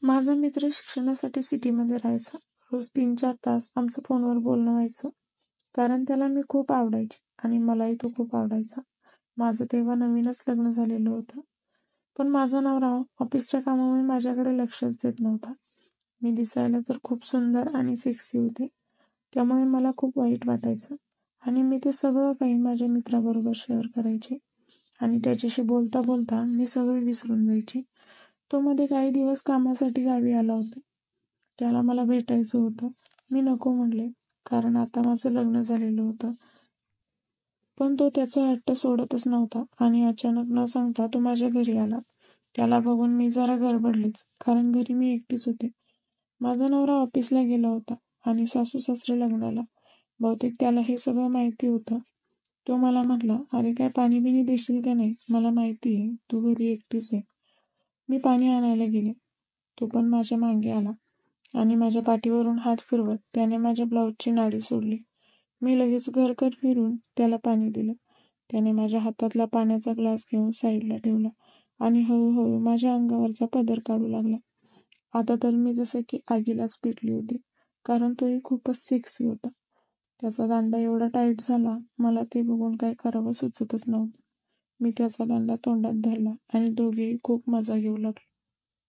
माझा मित्र शिक्षणासाठी सिटीमध्ये राहायचा. रोज 3-4 तास आमचं फोनवर बोलणं व्हायचं. कारण त्याला मी खूप आवडायचे आणि मलाही तो खूप आवडायचा. माझं तेव्हा नवीनच लग्न झालेलं होतं. पण माझा नवरा ऑफिसच्या कामामुळे माझ्याकडे लक्षच देत नव्हता. मी दिसायला तर खूप सुंदर आणि सेक्सी होते. त्यामुळे मला खूप वाईट वाटायचं आणि मी ते सगळं काही माझ्या मित्राबरोबर शेअर करायचे आणि त्याच्याशी बोलता बोलता मी सगळं विसरून जायचे. तो मध्ये काही दिवस कामासाठी गावी आला होता. त्याला मला भेटायचं होतं. मी नको म्हणले, कारण आता माझं लग्न झालेलं होतं. पण तो त्याचा हट्ट सोडतच नव्हता आणि अचानक न सांगता तो माझ्या घरी आला. त्याला बघून मी जरा गडबडलीच, कारण घरी मी एकटीच होते. माझा नवरा ऑफिसला गेला होता आणि सासू सासरे लग्नाला. बहुतेक त्याला हे सगळं माहिती होतं. तो मला म्हटला, अरे काय पाणी बिणी देशील का नाही? मला माहिती आहे तू घरी एकटीच आहे. मी पाणी आणायला गेले. तो पण माझ्या मागे आला आणि माझ्या पाठीवरून हात फिरवत त्याने माझ्या ब्लाऊजची नाडी सोडली. मी लगेच घरकर फिरून त्याला पाणी दिलं. त्याने माझ्या हातातला पाण्याचा ग्लास घेऊन साईडला ठेवला आणि हळूहळू माझ्या अंगावरचा पदर काढू लागला. आता तर मी जसं की आगीलाच पेटली होती, कारण तोही खूपच सेक्सी होता. त्याचा दांडा एवढा टाईट झाला, मला ते बघून काय करावं सुचतच नव्हतं. मी त्याचा दांडा तोंडात धरला आणि दोघेही खूप मजा घेऊ लागले.